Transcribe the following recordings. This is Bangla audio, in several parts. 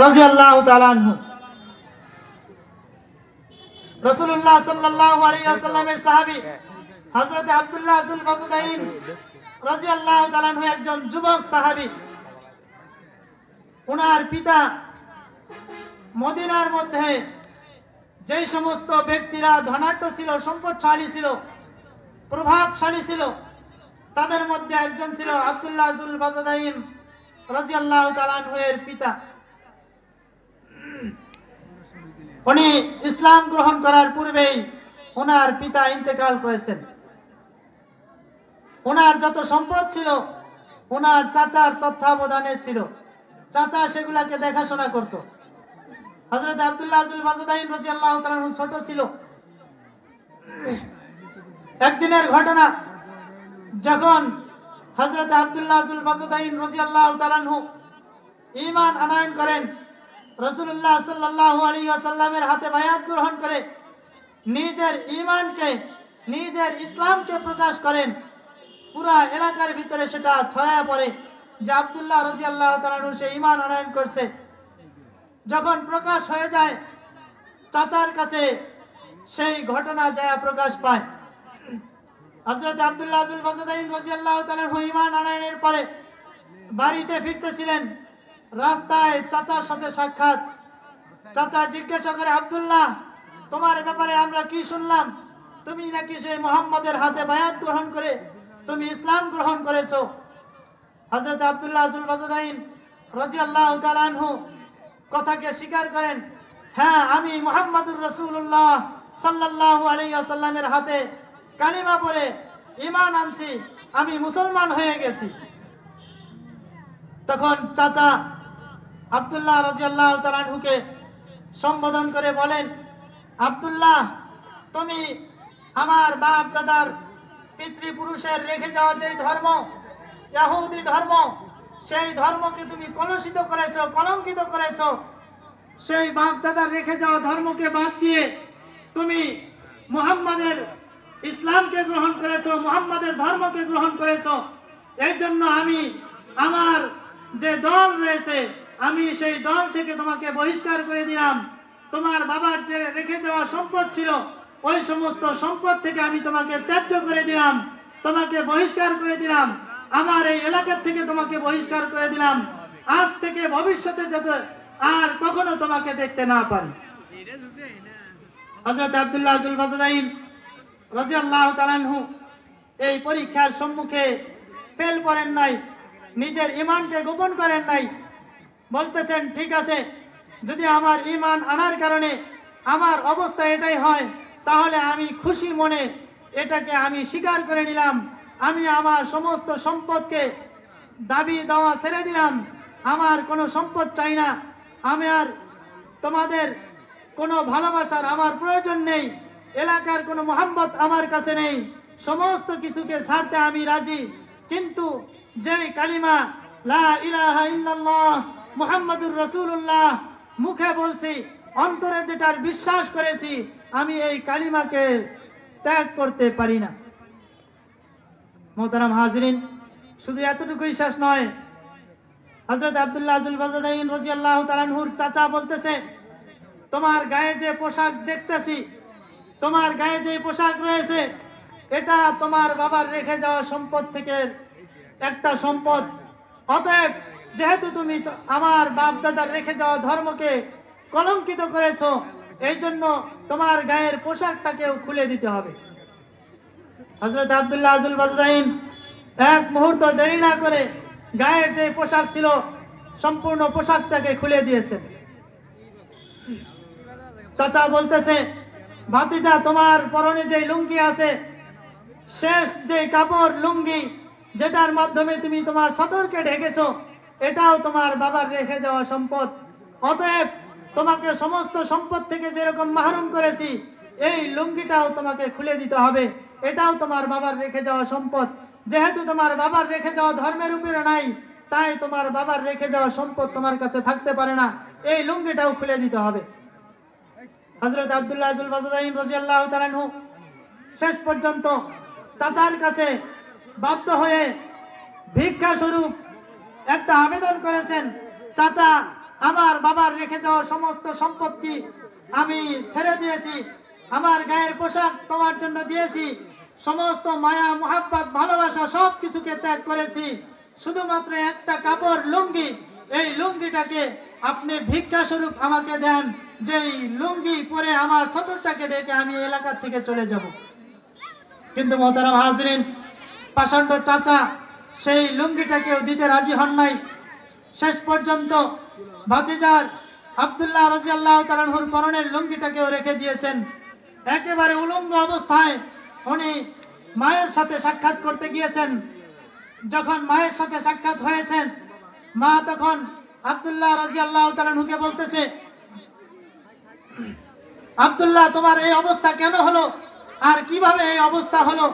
রাদিয়াল্লাহু তাআলা আনহু। রাসূলুল্লাহ সাল্লাল্লাহু আলাইহি ওয়াসাল্লামের সাহাবী হযরত আব্দুল্লাহ যুল বাজদাইন রাদিয়াল্লাহু তাআলা আনহু একজন যুবক সাহাবী। ওনার পিতা মদিনার মধ্যে যে সমস্ত ব্যক্তিরা ধনাঢ্য ছিল, সম্পদশালী ছিল, প্রভাবশালী ছিল, তাদের মধ্যে একজন ছিল আব্দুল্লাহ যুল বাজদাইন রাদিয়াল্লাহু তাআলা আনহু এর পিতা। উনি ইসলাম গ্রহণ করার পূর্বেই ওনার পিতা ইন্তেকাল করেছেন। ওনার যত সম্পদ ছিল ওনার চাচার তত্ত্বাবধানে ছিল, চাচা সেগুলাকে দেখাশোনা করত। হযরত আব্দুল্লাহ যুল বাজদাইন রাদিয়াল্লাহু তাআলা আনহু ছোট ছিল। একদিনের ঘটনা, যখন হযরত আব্দুল্লাহ যুল বাজদাইন রাদিয়াল্লাহু তাআলা আনহু ঈমান আনয়ন করেন, রাসূলুল্লাহ সাল্লাল্লাহু আলাইহি ওয়াসাল্লামের হাতে বায়াত গ্রহণ করে নিজের ঈমানকে, নিজের ইসলামকে প্রকাশ করেন, পুরা এলাকার ভিতরে সেটা ছড়ায় পড়ে যে আব্দুল্লাহ রাদিয়াল্লাহু তাআলা আনহু সে ঈমান আনয়ন করছে। যখন প্রকাশ হয়ে যায়, চাচার কাছে সেই ঘটনা যায় প্রকাশ পায়। হযরত আব্দুল্লাহ যুল বাজদাইন রাদিয়াল্লাহু তাআলা আনহু ঈমান আনয়নের পরে বাড়িতে ফিরতেছিলেন, রাস্তায় চাচার সাথে সাক্ষাৎ। চাচা জিজ্ঞাসা করে, আব্দুল্লাহ, তোমার ব্যাপারে আমরা কি শুনলাম? তুমি নাকি সেই মুহাম্মদের হাতে বায়াত গ্রহণ করে তুমি ইসলাম গ্রহণ করেছো। হযরত আব্দুল্লাহ যুল বাজদাইন রাদিয়াল্লাহু তাআলা আনহু কথাকে স্বীকার করেন, হ্যাঁ, আমি মুহাম্মদুর রাসূলুল্লাহ সাল্লাল্লাহু আলাইহি ওয়াসাল্লামের হাতে কালিমা পড়ে ঈমান আনছি, আমি মুসলমান হয়ে গেছি। তখন চাচা আব্দুল্লাহ রাদিয়াল্লাহু তাআলা আনহুকে সম্বোধন করে বলেন, আব্দুল্লাহ, তুমি আমার বাপ দাদার পিতৃপুরুষের রেখে যাওয়া যে ধর্ম, ইহুদি ধর্ম, সেই ধর্মকে তুমি কলুষিত করেছো, কলঙ্কিত করেছো। সেই বাপ দাদার রেখে যাওয়া ধর্মকে বাদ দিয়ে তুমি মুহাম্মাদের ইসলামকে গ্রহণ করেছো, মুহাম্মাদের ধর্মকে গ্রহণ করেছো। এই জন্য আমি আমার যে দল রয়েছে, আমি সেই দল থেকে তোমাকে বহিষ্কার করে দিলাম। তোমার বাবার যে রেখে যাওয়া সম্পদ ছিল, ওই সমস্ত সম্পদ থেকে আমি তোমাকে ত্যায্য করে দিলাম, তোমাকে বহিষ্কার করে দিলাম, আমার এই এলাকা থেকে তোমাকে বহিষ্কার করে দিলাম। আজ থেকে ভবিষ্যতে যাতে আর কখনো তোমাকে দেখতে না পারি। হযরত আব্দুল্লাহ যুল বাজদাইন রাদিয়াল্লাহু তাআলা আনহু এই পরীক্ষার সম্মুখে ফেল করেন নাই, নিজের ঈমানকে গোপন করেন নাই। বলতেছেন, ঠিক আছে, যদি আমার ঈমান আনার কারণে আমার অবস্থা এটাই হয়, তাহলে আমি খুশি মনে এটাকে আমি স্বীকার করে নিলাম। আমি আমার সমস্ত সম্পদকে দাবি দেওয়া ছেড়ে দিলাম, আমার কোনো সম্পদ চাই না, আমি আর তোমাদের কোনো ভালোবাসার আমার প্রয়োজন নেই, এলাকার কোনো মোহাম্মত আমার কাছে নেই, সমস্ত কিছুকে ছাড়তে আমি রাজি। কিন্তু যেই কালিমা লা ইলাহা ইল্লাল্লাহ মুহাম্মাদুর রাসূলুল্লাহ মুখে বলছি, অন্তরে যেটার বিশ্বাস করেছি, আমি এই কালিমাকে ত্যাগ করতে পারি না। মোহতারাম হাজরিন, শুধু এতটুকুই শেষ নয়, হযরত আব্দুল্লাহ যুল বাজদাইন রাদিয়াল্লাহু তাআলা আনহুর চাচা বলতেছে, তোমার গায়ে যে পোশাক দেখতেছি, তোমার গায়ে যে পোশাক রয়েছে, এটা তোমার বাবার রেখে যাওয়া সম্পদ থেকে একটা সম্পদ। অতএব যেহেতু তুমি আমার বাপ দাদার রেখে যাওয়া ধর্মকে কলঙ্কিত করেছো, এই জন্য তোমার গায়ের পোশাকটাকেও খুলে দিতে হবে। হযরত আব্দুল্লাহ যুল বাজদাইন এক মুহূর্ত দেরি না করে গায়ের যে পোশাক ছিল সম্পূর্ণ পোশাকটাকে খুলে দিয়েছেন। চাচা বলতেছে, ভাতিজা, তোমার পরনে যে লুঙ্গি আছে, শেষ যে কাপড় লুঙ্গি, যেটার মাধ্যমে তুমি তোমার সদরকে ঢেকেছো, এটাও তোমার বাবার রেখে যাওয়া সম্পদ। অতএব তোমাকে সমস্ত সম্পদ থেকে যেরকম মাহরুম করেছি, এই লুঙ্গিটাও তোমাকে খুলে দিতে হবে, এটাও তোমার বাবার রেখে যাওয়া সম্পদ। যেহেতু তোমার বাবার রেখে যাওয়া ধর্মের উপরে নাই, তাই তোমার বাবার রেখে যাওয়া সম্পদ তোমার কাছে থাকতে পারে না, এই লুঙ্গিটাও খুলে দিতে হবে। হযরত আব্দুল্লাহ যুল বাজদাইন রাদিয়াল্লাহু তাআলা আনহু শেষ পর্যন্ত চাচার কাছে বাধ্য হয়ে ভিক্ষা স্বরূপ একটা আবেদন করেছেন, চাচা আমার বাবার রেখে যাওয়া সমস্ত সম্পত্তি আমি ছেড়ে দিয়েছি, আমার গায়ের পোশাক তোমার জন্য দিয়েছি, সমস্ত মায়া মোহাব্বত ভালোবাসা সব কিছুকে ত্যাগ করেছি, শুধুমাত্র একটা কাপড় লুঙ্গি, এই লুঙ্গিটাকে আপনি ভিক্ষা স্বরূপ আমাকে দেন, যেই লুঙ্গি পরে আমার সদরটাকে ডেকে আমি এলাকা থেকে চলে যাব। কিন্তু মোহতারাম হাজরিন, পাষণ্ড চাচা সেই লুঙ্গিটাকেও দিতে রাজি হন নাই। শেষ পর্যন্ত ভাতিজার আব্দুল্লাহ রাদিয়াল্লাহু তাআলা আনহুর পরনের লুঙ্গিটাকেও রেখে দিয়েছেন। একেবারে উলঙ্গ অবস্থায় উনি মায়ের সাথে সাক্ষাৎ করতে গিয়েছেন। যখন মায়ের সাথে সাক্ষাৎ হয়েছেন, মা তখন আব্দুল্লাহ রাদিয়াল্লাহু তাআলা আনহুকে বলতেছে, আব্দুল্লাহ, তোমার এই অবস্থা কেন হলো, আর কিভাবে এই অবস্থা হলো?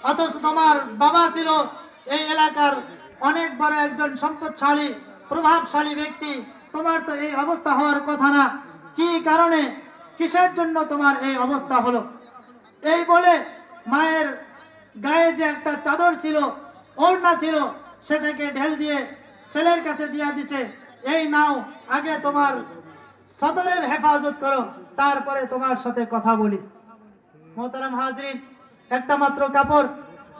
অথচ তোমার বাবা ছিল এই এলাকার অনেক বড় একজন সম্পদশালী প্রভাবশালী ব্যক্তি, তোমার তো এই অবস্থা হওয়ার কথা না, কি কারণে, কিসের জন্য তোমার এই অবস্থা হলো? এই বলে মায়ের গায়ে যে একটা চাদর ছিল, ওড়না ছিল, সেটাকে ঢেল দিয়ে ছেলের কাছে দিয়ে দিছে, এই নাও, আগে তোমার সদরের হেফাজত করো, তারপরে তোমার সাথে কথা বলি। মোহতারাম হাজরিন, একটা মাত্র কাপড়,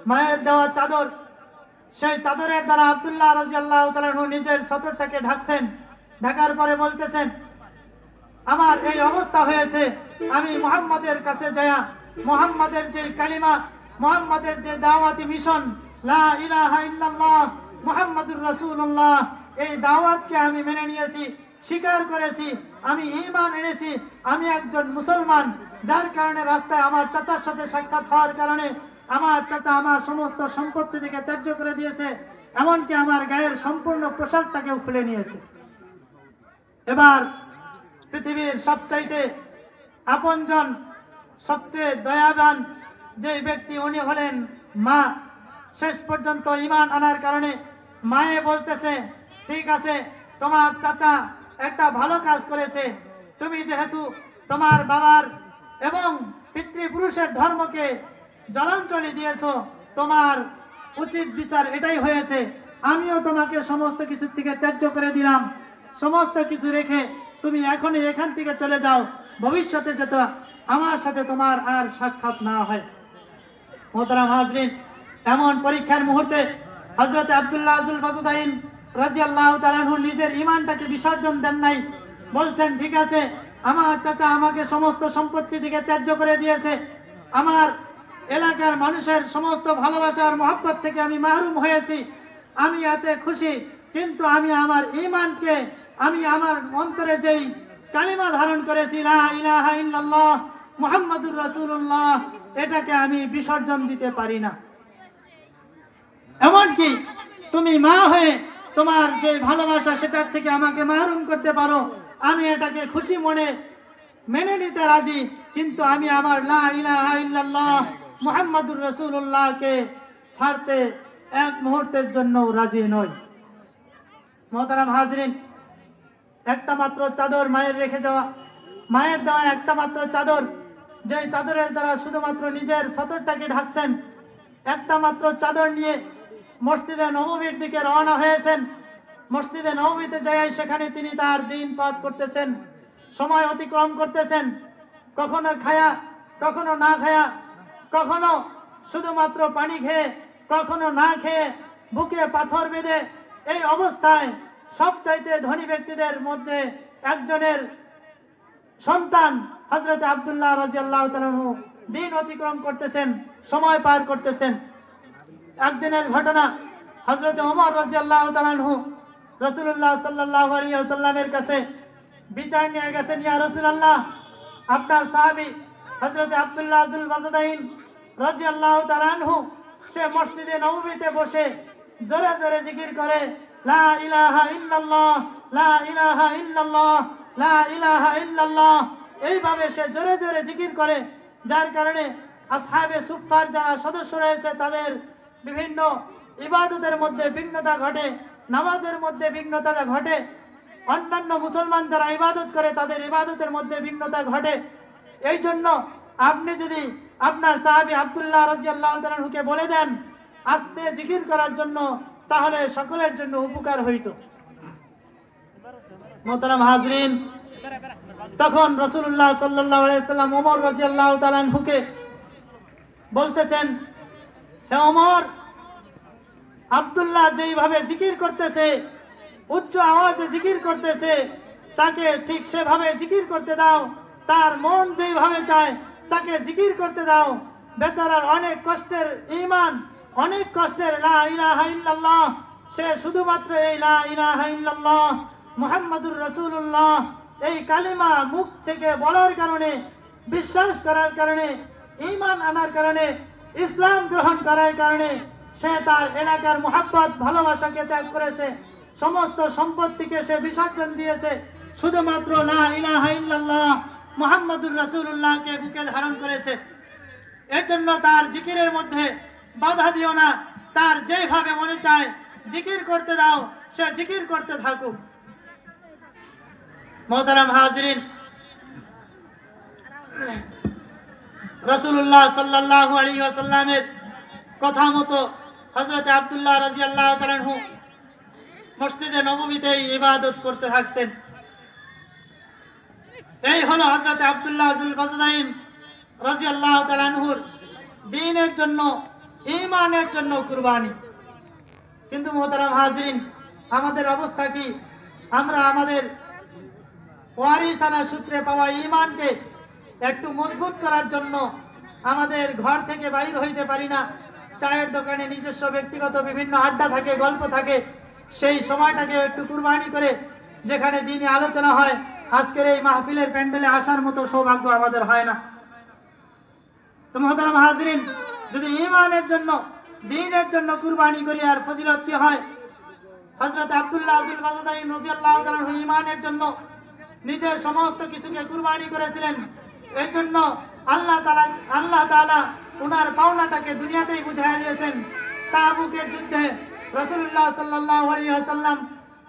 মায়ের দেওয়া চাদর, সেই চাদরের দ্বারা আব্দুল্লাহ রাদিয়াল্লাহু তাআলা আনহু নিজের সদরটাকে ঢাকছেন। ঢাকার পরে বলতেছেন, আমার এই অবস্থা হয়েছে, আমি মুহাম্মাদের কাছে যায়া মুহাম্মাদের যে কালিমা, মুহাম্মাদের যে দাওয়াতি মিশন, লা ইলাহা ইল্লাল্লাহ মুহাম্মাদুর রাসূলুল্লাহ, এই দাওয়াতকে আমি মেনে নিয়েছি, স্বীকার করেছি, আমি ঈমান এনেছি, আমি একজন মুসলমান। যার কারণে রাস্তায় আমার চাচার সাথে সাক্ষাৎ হওয়ার কারণে আমার চাচা আমার সমস্ত সম্পত্তি থেকে ত্যায্য করে দিয়েছে, এমনকি আমার গায়ের সম্পূর্ণ পোশাকটাকেও খুলে নিয়েছে। এবার পৃথিবীর সবচাইতে আপনজন, সবচেয়ে দয়াবান যে ব্যক্তি, উনি হলেন মা। শেষ পর্যন্ত ঈমান আনার কারণে মায়ে বলতেছে, ঠিক আছে, তোমার চাচা একটা ভালো কাজ করেছে, তুমি যেহেতু তোমার বাবার এবং পিতৃপুরুষের ধর্মকে জলাঞ্জলি দিয়েছো, তোমার উচিত বিচার এটাই হয়েছে, আমিও তোমাকে সমস্ত কিছু থেকে ত্যায্য করে দিলাম, সমস্ত কিছু রেখে তুমি এখনই এখান থেকে চলে যাও, ভবিষ্যতে যেতে আমার সাথে তোমার আর সাক্ষাৎ না হয়। মোহতারাম হাজরিন, এমন পরীক্ষার মুহূর্তে হযরত আব্দুল্লাহ আজুল বাজদাইন রাদিয়াল্লাহু তাআলা আনহু নিজের ঈমানটাকে বিসর্জন দেন নাই। বলছেন, ঠিক আছে, আমার চাচা আমাকে সমস্ত সম্পত্তি থেকে ত্যায্য করে দিয়েছে, আমার এলাকার মানুষের সমস্ত ভালোবাসার মহব্বত থেকে আমি মাহরুম হয়েছি, আমি এতে খুশি, কিন্তু আমি আমার ঈমানকে, আমি আমার অন্তরে যেই কালিমা ধারণ করেছি, লা ইলাহা ইল্লাল্লাহ মুহাম্মাদুর রাসূলুল্লাহ, এটাকে আমি বিসর্জন দিতে পারি না। এমনকি তুমি মা হয়ে তোমার যে ভালোবাসা সেটার থেকে আমাকে মাহরুম করতে পারো, আমি এটাকে খুশি মনে মেনে নিতে রাজি, কিন্তু আমি আমার লা ইলাহা ইল্লাল্লাহ মুহাম্মাদুর রাসূলুল্লাহকে ছাড়তে এক মুহূর্তের জন্য রাজি নই। মোহতারাম হাজরিন, একটা মাত্র চাদর মায়ের রেখে যাওয়া, মায়ের দেওয়া একটা মাত্র চাদর, যে চাদরের দ্বারা শুধুমাত্র নিজের সদরটাকে ঢাকছেন, একটা মাত্র চাদর নিয়ে মসজিদে নববীর দিকে রওনা হয়েছেন। মসজিদে নববীতে যাই সেখানে তিনি তার দিন পাঠ করতেছেন, সময় অতিক্রম করতেছেন, কখনো খায়া, কখনো না খায়া, কখনো শুধুমাত্র পানি খেয়ে, কখনো না খেয়ে, বুকে পাথর বেঁধে, এই অবস্থায় সবচাইতে ধনী ব্যক্তিদের মধ্যে একজনের সন্তান হযরত আব্দুল্লাহ রাদিয়াল্লাহু তাআলা আনহু দিন অতিক্রম করতেছেন, সময় পার করতেছেন। একদিনের ঘটনা, হযরত ওমর রাদিয়াল্লাহু তাআলা আনহু রাসূলুল্লাহ সাল্লাল্লাহু আলাইহি ওয়াসাল্লামের কাছে বিচার নিয়ে গেছেন, ইয়া রাসূলুল্লাহ, আপনার সাহাবী হযরত আব্দুল্লাহ আজুল বাজদাইন রাদিয়াল্লাহু তাআলা আনহু সে মসজিদে নববীতে বসে জোরে জোরে জিকির করে, লা ইলাহা ইল্লাল্লাহ, লা ইলাহা ইল্লাল্লাহ, লা ইলাহা ইল্লাল্লাহ, এইভাবে সে জোরে জোরে জিকির করে, যার কারণে আসহাবে সুফফার যারা সদস্য রয়েছে তাদের বিভিন্ন ইবাদতের মধ্যে বিঘ্নতা ঘটে, নামাজের মধ্যে বিঘ্নতা ঘটে, অন্যান্য মুসলমান যারা ইবাদত করে তাদের ইবাদতের মধ্যে বিঘ্নতা ঘটে। এই জন্য আপনি যদি আপনার সাহাবী আব্দুল্লাহ রাদিয়াল্লাহু তাআলা আনহুকে বলে দেন আস্তে জিকির করার জন্য, তাহলে সকলের জন্য উপকার হইতো। মোহতারাম হাজরিন, তখন রাসূলুল্লাহ সাল্লাল্লাহু আলাইহি সাল্লাম ওমর রাদিয়াল্লাহু তাআলা আনহুকে বলতেছেন, হে ওমর, আব্দুল্লাহ যেইভাবে জিকির করতেছে, উচ্চ আওয়াজে জিকির করতেছে, তাকে ঠিক সেভাবে জিকির করতে দাও। তার মন যেইভাবে চায় তাকে জিকির করতে দাও। বেচারার অনেক কষ্টের ঈমান, অনেক কষ্টের লা ইলাহা ইল্লাল্লাহ, সে শুধুমাত্র এই লা ইলাহা ইল্লাল্লাহ মুহাম্মাদুর রাসূলুল্লাহ এই কালিমা মুখ থেকে বলার কারণে, বিশ্বাস করার কারণে, ঈমান আনার কারণে, ইসলাম গ্রহণ করার কারণে সে তার এলাকার মুহাব্বত ভালোবাসাকে ত্যাগ করেছে, সমস্ত সম্পত্তিকে সে বিসর্জন দিয়েছে, শুধুমাত্র লা ইলাহা ইল্লাল্লাহ মুহাম্মাদুর রাসূলুল্লাহকে বুকে ধারণ করেছে। এর জন্য তার জিকিরের মধ্যে বাধা দিও না, তার যেইভাবে মনে চায় জিকির করতে দাও, সে জিকির করতে থাকুক। মোহতারাম হাজরিন, রাসূলুল্লাহ সাল্লাল্লাহু আলাইহি ওয়াসাল্লামের কথা মতো হযরত আব্দুল্লাহ রাদিয়াল্লাহু তাআলা আনহু মসজিদে নববীতেই ইবাদত করতে থাকতেন। এই হলো হযরত আব্দুল্লাহ আজুল বাজদাইন রাদিয়াল্লাহু তাআলা আনহুর দ্বীনের জন্য, ঈমানের জন্য কুরবানি। কিন্তু মোহতারাম হাজরিন, আমাদের অবস্থা কি? আমরা আমাদের ওয়ারিসানা সূত্রে পাওয়া ঈমানকে একটু মজবুত করার জন্য আমাদের ঘর থেকে বাইর হইতে পারি না। চায়ের দোকানে নিজস্ব ব্যক্তিগত বিভিন্ন আড্ডা থাকে, গল্প থাকে, সেই সময়টাকে একটু কুরবানি করে যেখানে দ্বীনি আলোচনা হয়, আজকের এই মাহফিলের প্যান্ডেলে আসার মতো সৌভাগ্য আমাদের হয় না। তো মোহতারাম হাজরিন, যদি ঈমানের জন্য, দ্বীনের জন্য কুরবানি করি, আর ফজিলত কি হয়? হযরত আব্দুল্লাহ আজুল বাজদাইন রাদিয়াল্লাহু তাআলা আনহু ঈমানের জন্য নিজের সমস্ত কিছুকে কুরবানি করেছিলেন। এর জন্য আল্লাহ তাআলা ওনার পাওনাটাকে দুনিয়াতেই বুঝাইয়া দিয়েছেন। তাবুকের যুদ্ধে রাসূলুল্লাহ সাল্লাল্লাহু আলাইহি ওয়াসাল্লাম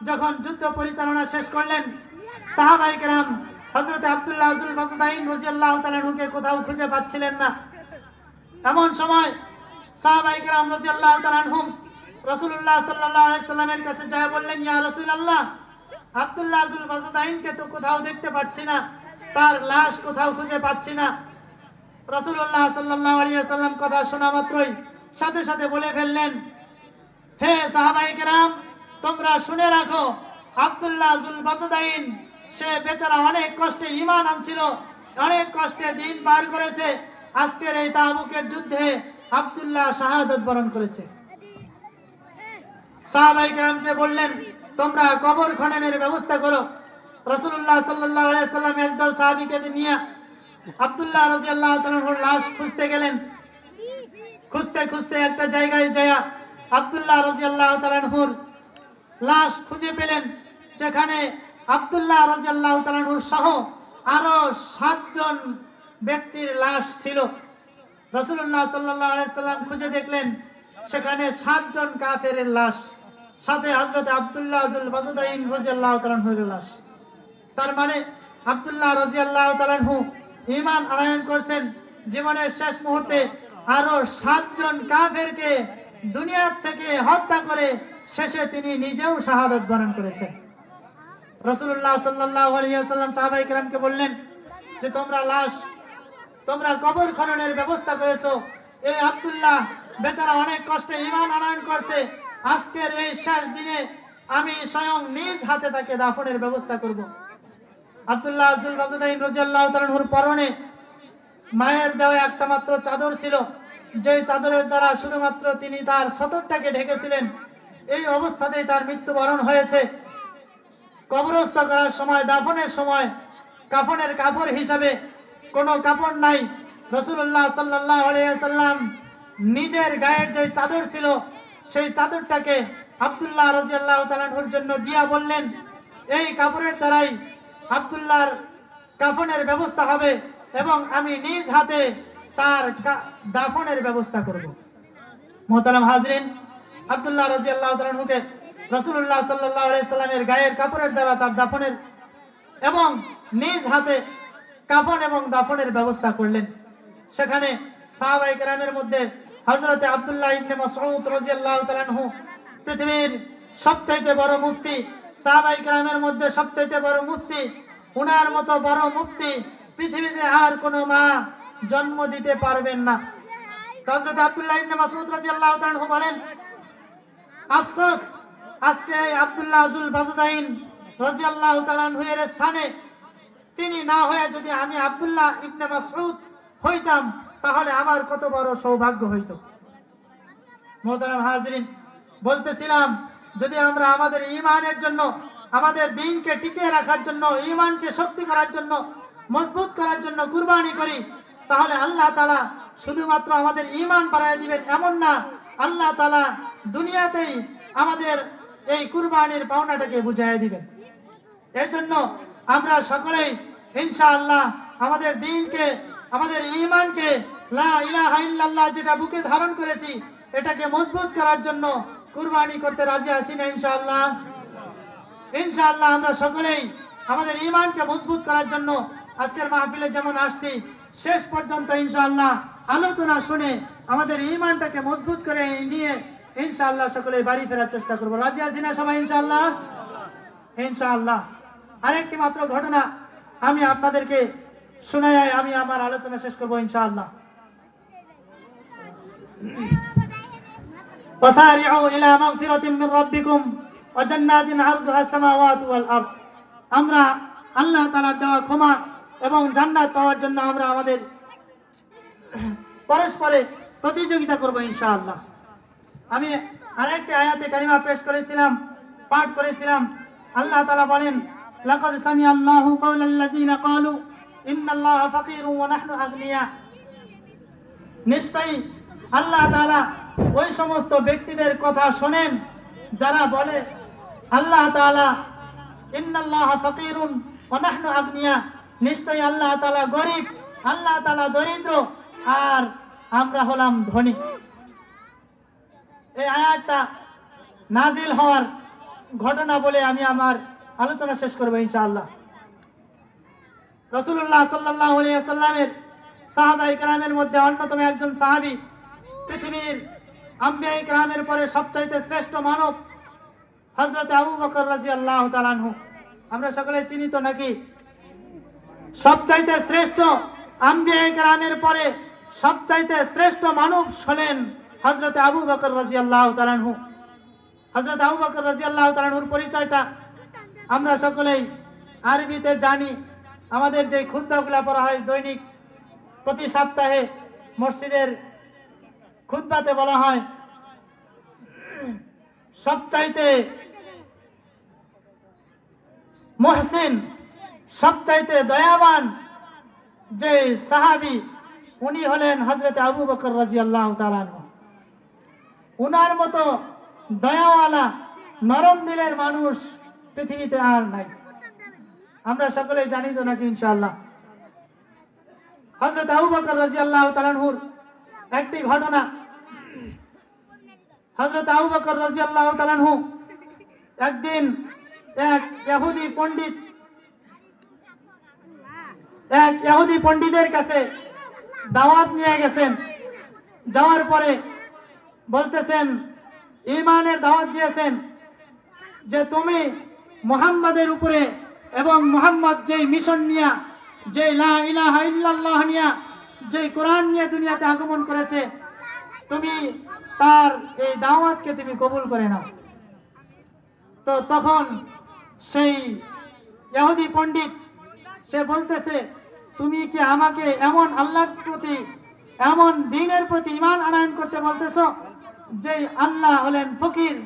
যখন যুদ্ধ পরিচালনা শেষ করলেন, সাহাবায়ে কেরাম হযরত আব্দুল্লাহ আজুল বাজদাইন রাদিয়াল্লাহু তাআলা আনহুকে কোথাও খুঁজে পাচ্ছিলেন না। এমন সময় সাহাবায়ে কেরাম রাদিয়াল্লাহু তাআলা আনহুম রাসূলুল্লাহ সাল্লাল্লাহু আলাইহি ওয়াসাল্লামের কাছে যায় বললেন, ইয়া রাসূলুল্লাহ, আব্দুল্লাহ আজুল বাজদাইনকে তো কোথাও দেখতে পাচ্ছি না, তার লাশ কোথাও খুঁজে পাচ্ছি না। রাসূলুল্লাহ সাল্লাল্লাহু আলাইহি ওয়াসাল্লাম কথা শোনা মাত্রই সাথে সাথে বলে ফেললেন, হে সাহাবায়ে কেরাম, তোমরা শুনে রাখো, আব্দুল্লাহ আজুল বাজদাইন সে বেচারা অনেক কষ্টে ঈমান আনছিল, অনেক কষ্টে দিন পার করেছে। আজকের এই তাবুকের যুদ্ধে আব্দুল্লাহ শাহাদাত বরণ করেছে। সাহাবায়ে কেরামকে বললেন, তোমরা কবর খননের ব্যবস্থা করো। রাসূলুল্লাহ সাল্লাল্লাহু আলাইহি ওয়াসাল্লাম একদল সাহাবীকে নিয়ে আব্দুল্লাহ রাদিয়াল্লাহু তাআলা আনহুর লাশ খুঁজতে গেলেন। খুঁজতে খুঁজতে একটা জায়গায় যায় আব্দুল্লাহ রাদিয়াল্লাহু তাআলা আনহুর লাশ খুঁজে পেলেন, যেখানে আব্দুল্লাহ রাদিয়াল্লাহু তাআলা আনহুর সহ আরো 7 জন ব্যক্তির লাশ ছিল। রাসূলুল্লাহ সাল্লাল্লাহু আলাইহি ওয়াসাল্লাম খুঁজে দেখলেন সেখানে 7 জন কাফেরের লাশ, সাথে হযরত আব্দুল্লাহ আজুল বাজদাইন রাদিয়াল্লাহু তাআলা আনহুর লাশ। তার মানে আব্দুল্লাহ রাদিয়াল্লাহু তাআলা আনহু ঈমান আনয়ন করেছেন। জীবনের শেষ মুহূর্তে আরো 7 জন কাফেরকে দুনিয়া থেকে হত্যা করে শেষে তিনি নিজেও শাহাদাত বরণ করেছেন। রাসূলুল্লাহ সাল্লাল্লাহু আলাইহি ওয়াসাল্লাম সাহাবায়ে কেরামকে বললেন যে তোমরা কবর খননের ব্যবস্থা করেছো। এই আব্দুল্লাহ বেচারা অনেক কষ্টে ঈমান আনয়ন করছে, আজকের এই শেষ দিনে আমি স্বয়ং নিজ হাতে তাকে দাফনের ব্যবস্থা করব। আব্দুল্লাহ আজুল বাজদাইন রাদিয়াল্লাহু তাআলা আনহুর পরনে মায়ের দেওয়া একটা মাত্র চাদর ছিল, যে চাদরের দ্বারা শুধুমাত্র তিনি তার সদরটাকে ঢেকেছিলেন। এই অবস্থাতেই তার মৃত্যুবরণ হয়েছে। কবরস্থ করার সময়, দাফনের সময় কাফনের কাপড় হিসাবে কোনো কাপড় নাই। রাসূলুল্লাহ সাল্লাল্লাহু আলাইহি ওয়াসাল্লাম নিজের গায়ের যে চাদর ছিল সেই চাদরটাকে আব্দুল্লাহ রাদিয়াল্লাহু তাআলা আনহুর জন্য দিয়া বললেন, এই কাপড়ের দ্বারাই আব্দুল্লাহর কাফনের ব্যবস্থা হবে এবং আমি নিজ হাতে তার দাফনের ব্যবস্থা করব। মোহতারাম হাজরিন, আব্দুল্লাহ রাদিয়াল্লাহু তাআলা আনহুকে রাসূলুল্লাহ সাল্লাল্লাহু আলাইহি ওয়াসাল্লামের গায়ের কাপড়ের দ্বারা তার দাফনের এবং নিজ হাতে কাফন এবং দাফনের ব্যবস্থা করলেন। সেখানে সাহাবায়ে কেরামের মধ্যে হযরত আব্দুল্লাহ ইবনে মাসউদ রাদিয়াল্লাহু তাআলা আনহু পৃথিবীর সবচাইতে বড় মুফতি, সাহাবায়ে কেরামের মধ্যে সবচেয়ে বড় মুফতি, উনার মতো বড় মুফতি পৃথিবীতে আর কোনো মা জন্ম দিতে পারবেন না। হযরত আব্দুল্লাহ ইবনে মাসউদ রাদিয়াল্লাহু তাআলা আনহু বলেন, আফসোস আজকে আব্দুল্লাহ যুল বাজদাইন রাদিয়াল্লাহু তাআলা আনহু এর স্থানে তিনি না হয়ে যদি আমি আব্দুল্লাহ ইবনে মাসউদ হইতাম তাহলে আমার কত বড় সৌভাগ্য হইতো। মোহতারাম হাজিরিন, বলতেছিলাম যদি আমরা আমাদের ঈমানের জন্য, আমাদের দ্বীনকে টিকিয়ে রাখার জন্য, ঈমানকে শক্তি করার জন্য, মজবুত করার জন্য কুরবানি করি, তাহলে আল্লাহ তাআলা শুধুমাত্র আমাদের ঈমান বাড়ায় দিবেন এমন না, আল্লাহ তাআলা দুনিয়াতেই আমাদের এই কুরবানির পাওনাটাকে বুঝাইয়া দিবেন। এর জন্য আমরা সকলেই ইনশাআল্লাহ আমাদের দ্বীনকে, আমাদের ঈমানকে, লা ইলাহা ইল্লাল্লাহ যেটা বুকে ধারণ করেছি এটাকে মজবুত করার জন্য কুরবানি করতে রাজি আছি না ইনশাআল্লাহ? ইনশাআল্লাহ আমরা সকলেই আমাদের ঈমানকে মজবুত করার জন্য আজকের মাহফিলে যেমন আসছি শেষ পর্যন্ত ইনশাআল্লাহ আলোচনা শুনে আমাদের ঈমানটাকে মজবুত করে নিয়ে ইনশাআল্লাহ সকলেই বাড়ি ফেরার চেষ্টা করব। রাজি আছি না সবাই ইনশাআল্লাহ? ইনশাআল্লাহ। আরেকটি মাত্র ঘটনা আমি আপনাদেরকে শোনাই আমি আমার আলোচনা শেষ করব ইনশাআল্লাহ। وسارعوا إلى مغفرة من ربكم وجنات عرضها السماوات والأرض। আমরা আল্লাহ তাআলার দেওয়া ক্ষমা এবং জান্নাত পাওয়ার জন্য আমরা আমাদের পরস্পরে প্রতিযোগিতা করব ইনশাআল্লাহ। আমি আরেকটি আয়াতে কারিমা পেশ করেছিলাম, পাঠ করেছিলাম। আল্লাহ তাআলা বলেন, লাকাদ সামিআ আল্লাহু কাওলাল্লাযিনা ক্বালু ইন্নাল্লাহা ফাকীরুন ওয়া নাহনু আগনিয়া। নিশ্চয়ই আল্লাহ তাআলা ওই সমস্ত ব্যক্তিদের কথা শোনেন যারা বলে আল্লাহ তাআলা ইন্নাল্লাহা ফাকীরুন ওয়া নাহনু আগনিয়া, নিশ্চয়ই আল্লাহ তাআলা গরীব, আল্লাহ তাআলা দরিদ্র আর আমরা হলাম ধনী। এই আয়াতটা নাজিল হওয়ার ঘটনা বলে আমি আমার আলোচনা শেষ করব ইনশাআল্লাহ। রাসূলুল্লাহ সাল্লাল্লাহু আলাইহি ওয়াসাল্লামের সাহাবায়ে কেরামের মধ্যে অন্যতম একজন সাহাবী, পৃথিবীর আম্বিয়ায়ে কেরামের পরে সবচাইতে শ্রেষ্ঠ মানব হযরত আবু বকর রাদিয়াল্লাহু তাআলা আনহু। আমরা সকলে চিনি তো নাকি? সবচাইতে শ্রেষ্ঠ আম্বিয়ায়ে কেরামের পরে সবচাইতে শ্রেষ্ঠ মানব হলেন হযরত আবু বকর রাদিয়াল্লাহু তাআলা আনহু। হযরত আবু বকর রাদিয়াল্লাহু তাআলা আনহুর পরিচয়টা আমরা সকলেই আরবিতে জানি। আমাদের যে খুতবাগুলো পড়া হয় দৈনিক প্রতি সপ্তাহে মসজিদের খুতবাতে বলা হয় সবচাইতে মুহসিন, সবচাইতে দয়াবান যে সাহাবী উনি হলেন হযরত আবু বকর রাদিয়াল্লাহু তাআলা আনহু। উনার মতো দয়াওয়ালা নরম দিলের মানুষ পৃথিবীতে আর নাই। আমরা সকলে জানি তো নাকি ইনশাআল্লাহ? হযরত আবু বকর রাদিয়াল্লাহু তাআলা আনহুর একটি ঘটনা। হযরত আবু বকর রাদিয়াল্লাহু তাআলা আনহু একদিন এক ইহুদি পণ্ডিতের কাছে দাওয়াত নিয়ে গেছেন। যাওয়ার পরে বলতেছেন, ঈমানের দাওয়াত দিয়েছেন যে তুমি মুহাম্মাদের উপরে এবং মুহাম্মদ যেই মিশন নিয়ে, যে লা ইলাহা ইল্লাল্লাহ নিয়ে, যে কোরআন নিয়ে দুনিয়াতে আগমন করেছে, তুমি তার এই দাওয়াতকে তুমি কবুল করে নাও। তো তখন সেই ইহুদি পণ্ডিত সে বলতেছে, তুমি কি আমাকে এমন আল্লাহর প্রতি, এমন দ্বীনের প্রতি ঈমান আনয়ন করতে বলতেছো যে আল্লাহ হলেন ফকির,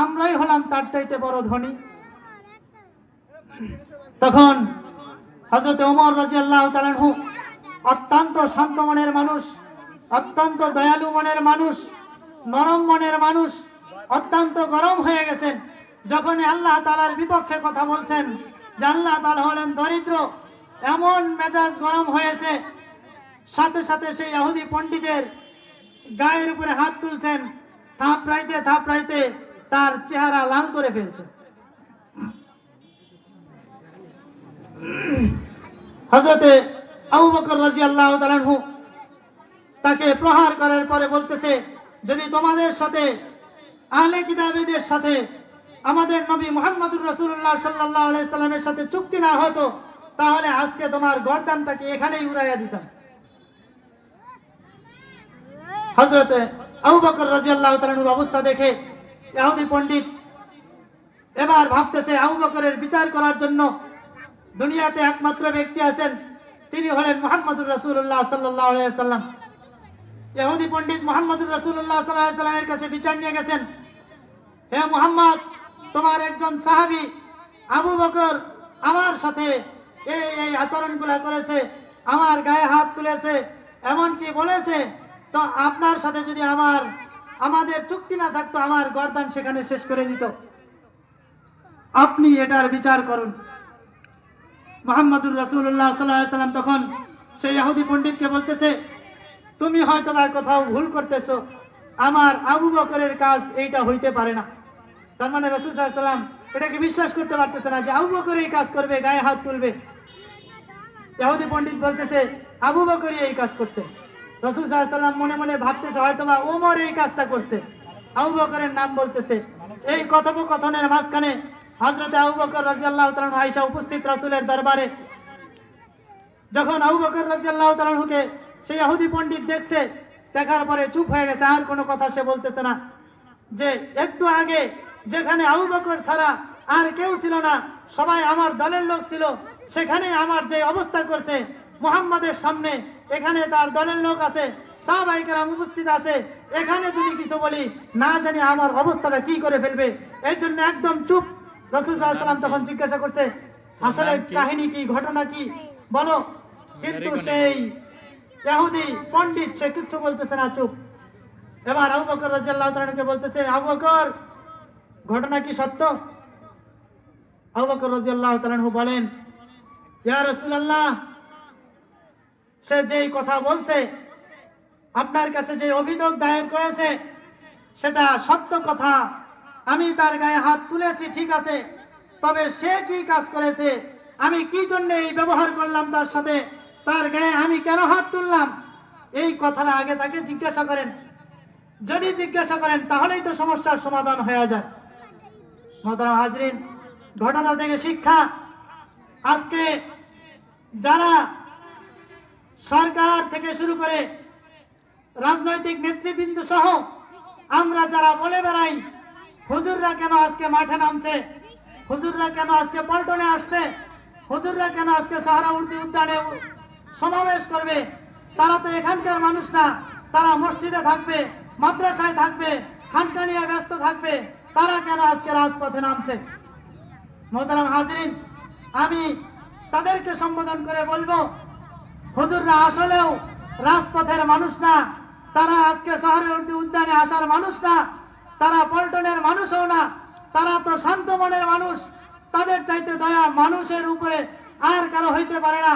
আমরাই হলাম তার চাইতে বড় ধনী? তখন হযরত ওমর রাদিয়াল্লাহু তাআলা আনহু অত্যন্ত শান্ত মনের মানুষ, অত্যন্ত দয়ালু মনের মানুষ, নরম মনের মানুষ, অত্যন্ত গরম হয়ে গেছেন। যখন আল্লাহ তাআলার বিপক্ষে কথা বলছেন যে আল্লাহ তাআলা হলেন দরিদ্র, এমন মেজাজ গরম হয়েছে, সাথে সাথে সেই ইহুদি পণ্ডিতের গায়ের উপরে হাত তুলছেন, থাপড়াইতে থাপড়াইতে তার চেহারা লাল করে ফেলছে। হযরতে আবু বকর রাদিয়াল্লাহু তাআলা আনহু তাকে প্রহার করার পরে বলতেছে, যদি তোমাদের সাথে আহলে কিতাবীদের সাথে আমাদের নবী মুহাম্মদুর রাসূলুল্লাহ সাল্লাল্লাহু আলাইহি সাল্লামের সাথে চুক্তি না হতো, তাহলে আজকে তোমার গর্দানটাকে এখানেই উড়াইয়া দিতাম। হযরতে আবু বকর রাদিয়াল্লাহু তাআলার অবস্থা দেখে ইহুদি পণ্ডিত এবার ভাবতেছে আবু বকরের বিচার করার জন্য দুনিয়াতে একমাত্র ব্যক্তি আছেন, তিনি হলেন মুহাম্মদুর রাসূলুল্লাহ সাল্লাল্লাহু আলাইহি সাল্লাম। ইহুদি পণ্ডিত মুহাম্মদুর রাসূলুল্লাহ সাল্লাল্লাহু আলাইহি সাল্লামের কাছে বিচার নিয়ে গেছেন, হে মুহাম্মদ, তোমার একজন সাহাবী আবু বকর আমার সাথে এই আচরণগুলো করেছে, আমার গায়ে হাত তুলেছে, এমনকি বলেছে, তো আপনার সাথে যদি আমাদের চুক্তি না থাকতো আমার গর্দান সেখানে শেষ করে দিত, আপনি এটার বিচার করুন। মুহাম্মদুর রাসূলুল্লাহ সাল্লাল্লাহু আলাইহি সাল্লাম তখন সেই ইহুদি পণ্ডিতকে বলতেছে, তুমি হয়তো বা কোথাও ভুল করতেছো, আমার আবু বকরের কাজ এইটা হইতে পারে না। তার মানে রাসূল সাল্লাল্লাহু আলাইহি সাল্লাম এটাকে বিশ্বাস করতে পারতেছে না যে আবু বকর এই কাজ করবে, গায়ে হাত তুলবে। ইহুদি পণ্ডিত বলতেছে আবু বকরই এই কাজ করছে। রাসূল সাল্লাল্লাহু আলাইহি সাল্লাম মনে মনে ভাবতেছে হয়তো বা ওমর এই কাজটা করছে, আবু বকরের নাম বলতেছে। এই কথোপকথনের মাঝখানে হযরতে আবু বকর রাদিয়াল্লাহু তাআলা আনহু আয়েশা উপস্থিত রাসূলের দরবারে। যখন আবু বকর রাদিয়াল্লাহু তাআলা আনহুকে সেই ইহুদি পণ্ডিত দেখছে, দেখার পরে চুপ হয়ে গেছে, আর কোনো কথা সে বলতেছে না। যে একটু আগে যেখানে আবু বকর ছাড়া আর কেউ ছিল না, সবাই আমার দলের লোক ছিল, সেখানে আমার যে অবস্থা করছে মুহাম্মাদের সামনে, এখানে তার দলের লোক আছে, সাহাবায়ে কেরাম উপস্থিত আছে, এখানে যদি কিছু বলি না জানি আমার অবস্থাটা কি করে ফেলবে, এই জন্য একদম চুপ। রাসূল সাল্লাল্লাহু আলাইহি সাল্লাম তখন জিজ্ঞাসা করছে আসলে কাহিনী কি, ঘটনা কি বলো। কিন্তু সেই ইহুদি পণ্ডিত সে কিছু বলতেছে না, চুপ। এবার আবু বকর রাদিয়াল্লাহু তাআলা আনহুকে বলতেছে, আবু বকর ঘটনা কি সত্য? আবু বকর রাদিয়াল্লাহু তাআলা আনহু বলেন, ইয়া রাসূলুল্লাহ, সে যেই কথা বলছে, আপনার কাছে যে অভিযোগ দায়ের করেছে সেটা সত্য কথা, আমি তার গায়ে হাত তুলেছি, ঠিক আছে, তবে সে কি কাজ করেছে, আমি কি জন্য এই ব্যবহার করলাম তার সাথে, তার গায়ে আমি কেন হাত তুললাম, এই কথাটা আগে তাকে জিজ্ঞাসা করেন। যদি জিজ্ঞাসা করেন তাহলেই তো সমস্যার সমাধান হয়ে যায়। মোহতারাম হাজরিন, ঘটনা থেকে শিক্ষা, আজকে যারা সরকার থেকে শুরু করে রাজনৈতিক নেতৃবৃন্দ সহ আমরা যারা বলে বেড়াই হুজুররা কেন আজকে মাঠে নামছে, হুজুররা কেন আজকে পল্টনে আসছে, হুজুররা কেন আজকে সোহরাওয়ার্দী উদ্যানে সমাবেশ করবে, তারা তো এখানকার মানুষ না, তারা মসজিদে থাকবে, মাদ্রাসায় থাকবে, খানকা নিয়ে ব্যস্ত থাকবে, তারা কেন আজকে রাজপথে নামছে? মোহতারাম হাজরিন, আমি তাদেরকে সম্বোধন করে বলবো, হুজুররা আসলেও রাজপথের মানুষ না, তারা আজকে সোহরাওয়ার্দী উদ্যানে আসার মানুষ না, তারা পল্টনের মানুষও না, তারা তো শান্ত মনের মানুষ। তাদের চাইতে দয়া মানুষের উপরে আর কারো হইতে পারে না।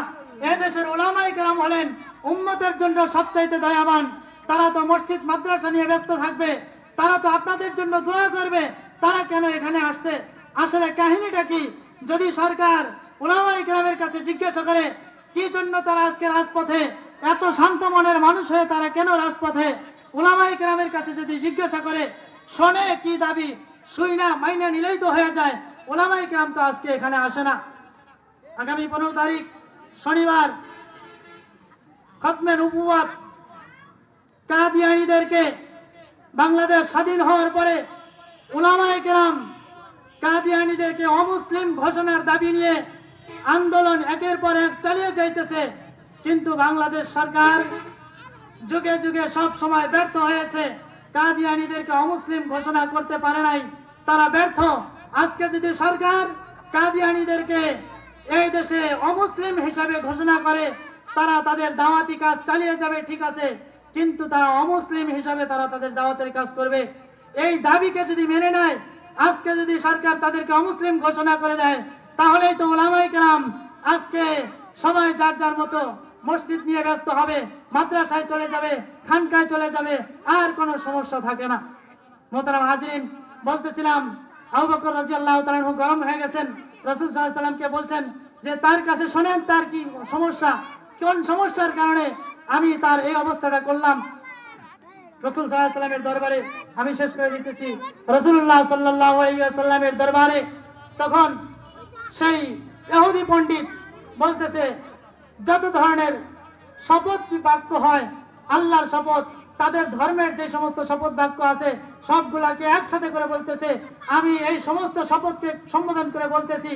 এদেশের উলামায়ে কেরাম হলেন উম্মতের জন্য সবচাইতে দয়াবান। তারা তো মসজিদ মাদ্রাসা নিয়ে ব্যস্ত থাকবে, তারা তো আপনাদের জন্য দোয়া করবে, তারা কেন এখানে আসছে? আসলে কাহিনীটা কি? যদি সরকার উলামায়ে কেরামের কাছে জিজ্ঞাসা করে কি জন্য তারা আজকে রাজপথে, এত শান্ত মনের মানুষ হয়ে তারা কেন রাজপথে, উলামায়ে কেরামের কাছে যদি জিজ্ঞাসা করে, শোনে কি দাবি, শুই না মাইনা নিলেই তো হয়ে যায়, উলামায়ে কেরাম তো আজকে এখানে আসে না। আগামী 15 তারিখ শনিবার খতমে নবুয়ত কাদিয়ানীদেরকে বাংলাদেশ স্বাধীন হওয়ার পরে উলামায়ে কেরাম কাদিয়ানীদেরকে অমুসলিম ঘোষণার দাবি নিয়ে আন্দোলন একের পর এক চালিয়ে যাইতেছে, কিন্তু বাংলাদেশ সরকার যুগে যুগে সব সময় ব্যর্থ হয়েছে, কাদিয়ানীদেরকে অমুসলিম ঘোষণা করতে পারে নাই, তারা ব্যর্থ। আজকে যদি সরকার কাদিয়ানীদেরকে এই দেশে অমুসলিম হিসাবে ঘোষণা করে, তারা তাদের দাওয়াতি কাজ চালিয়ে যাবে, ঠিক আছে, কিন্তু তারা অমুসলিম হিসাবে তারা তাদের দাওয়াতের কাজ করবে। এই দাবিকে যদি মেনে নেয়, আজকে যদি সরকার তাদেরকে অমুসলিম ঘোষণা করে দেয়, তাহলেই তো উলামায়ে কেরাম আজকে সবাই যার যার মতো মসজিদ নিয়ে ব্যস্ত হবে, মাদ্রাসায় চলে যাবে, খানকায় চলে যাবে, আর কোনো সমস্যা থাকে না। মোহতারাম হাজরিন, বলতেছিলাম আবু বকর রাদিয়াল্লাহু তাআলা আনহু গরম হয়ে গেছেন, রাসূল সাল্লাল্লাহু আলাইহি সাল্লামকে বলছেন যে তার কাছে শোনেন তার কি সমস্যা, কোন সমস্যার কারণে আমি তার এই অবস্থাটা করলাম। রাসূল সাল্লাল্লাহু আলাইহি ওয়াসাল্লামের দরবারে, আমি শেষ করে দিতেছি, রাসূলুল্লাহ সাল্লাল্লাহু আলাইহি ওয়াসাল্লামের দরবারে তখন সেই ইহুদি পণ্ডিত বলতেছে, যত ধরনের শপথ বাক্য হয় আল্লাহর শপথ, তাদের ধর্মের যে সমস্ত শপথ বাক্য আছে সবগুলাকে একসাথে করে বলতেছে, আমি এই সমস্ত শপথকে সম্বোধন করে বলতেছি,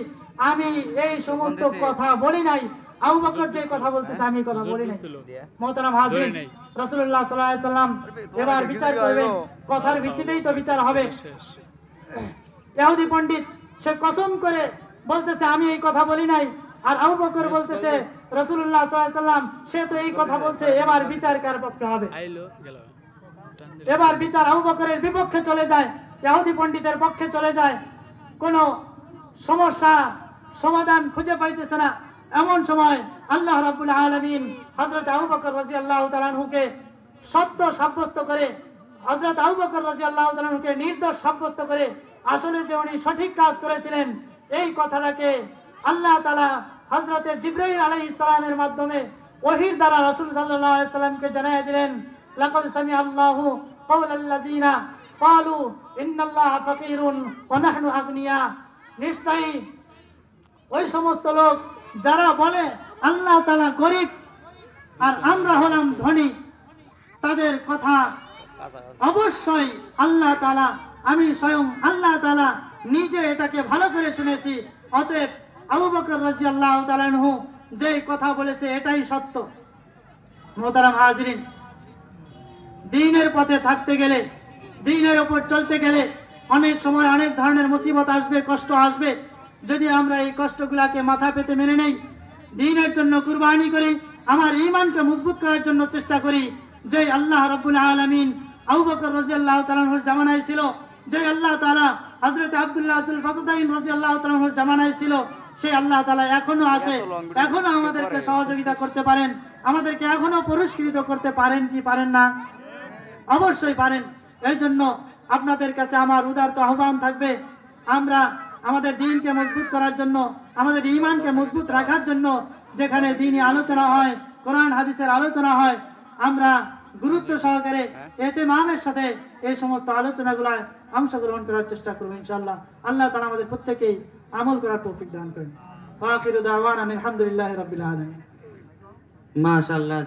আমি এই সমস্ত কথা বলি নাই। আবু বকর যে কথা বলতেছে আমি কথা বলি নাই। মোহতারাম হাজিরিন, রাসূলুল্লাহ সাল্লাল্লাহু আলাইহি ওয়াসাল্লাম এবার বিচার করবেন, কথার ভিত্তিতেই তো বিচার হবে। ইহুদি পণ্ডিত সে কসম করে বলতেছে আমি এই কথা বলি নাই, আর আবু বকর বলতেছে রাসূলুল্লাহ সাল্লাল্লাহু আলাইহি ওয়াসাল্লাম সে তো এই কথা বলছে, এবার বিচার কার পক্ষে হবে? এবার বিচার আবু বকরের বিপক্ষে চলে যায়, ইহুদি পণ্ডিতের পক্ষে চলে যায়। কোন সমস্যা সমাধান খুঁজে পাইতেছে না। এমন সময় আল্লাহ রাব্বুল আলামিন হযরত আবু বকর রাদিয়াল্লাহু তাআলা আনহুকে সত্য সাব্যস্ত করে, হযরত আবু বকর রাদিয়াল্লাহু তাআলা আনহুকে নির্দোষ সাব্যস্ত করে, আসলে যে উনি সঠিক কাজ করেছিলেন এই কথাটাকে আল্লাহ তাআলা হযরতে জিবরাইল আলাইহিস সালামের মাধ্যমে ওহীর দ্বারা রাসূল সাল্লাল্লাহু আলাইহি সাল্লামকে জানিয়ে দিলেন, লাকাদ সামিআল্লাহু কাওলাল্লাযিনা ক্বালু ইন্নাল্লাহা ফাকীরুন ওয়া নাহনু আগনিয়া। নিশ্চয়ই ওই সমস্ত লোক যারা বলে আল্লাহ তাআলা গরীব আর আমরা হলাম ধনী, তাদের কথা অবশ্যই আল্লাহ তাআলা, আমি স্বয়ং আল্লাহ তাআলা নিজে এটাকে ভালো করে শুনেছি। অতএব আবু বকর রাদিয়াল্লাহু তাআলা আনহু যে কথা বলেছে এটাই সত্য। মোহতারাম হাজিরিন, দ্বীনের পথে থাকতে গেলে, দ্বীনের উপর চলতে গেলে অনেক সময় অনেক ধরনের মুসিবত আসবে, কষ্ট আসবে। যদি আমরা এই কষ্টগুলাকে মাথা পেতে মেনে নেই, দ্বীনের জন্য কুরবানি করি, আমার ঈমানকে মজবুত করার জন্য চেষ্টা করি, যে আল্লাহ রাব্বুল আলামিন আবু বকর রাদিয়াল্লাহু তাআলা আনহুর জামানায় ছিল, যে আল্লাহ তাআলা হযরত আব্দুল্লাহ আল বাসতাইন রাদিয়াল্লাহু তাআলা আনহুর জামানায় ছিল, সেই আল্লাহ তাআলা এখনো আছে, এখনো আমাদেরকে সহযোগিতা করতে পারেন, আমাদেরকে এখনো পুরস্কৃত করতে পারেন কি পারেন না? অবশ্যই পারেন। এই জন্য আপনাদের কাছে আমার উদারত আহ্বান থাকবে, আমরা আমাদের দ্বীনকে মজবুত করার জন্য, আমাদের ঈমানকে মজবুত রাখার জন্য যেখানে দ্বীনি আলোচনা হয়, কোরআন হাদিসের আলোচনা হয়, আমরা গুরুত্ব সহকারে ইহতিমামের সাথে এই সমস্ত আলোচনাগুলোয় অংশগ্রহণ করার চেষ্টা করব ইনশাআল্লাহ। আল্লাহ তাআলা আমাদের প্রত্যেককেই আমল করার তৌফিক দান করেন। ওয়া আখিরু দাওয়ানা আলহামদুলিল্লাহি রাব্বিল আলামিন। মাশাআল্লাহ।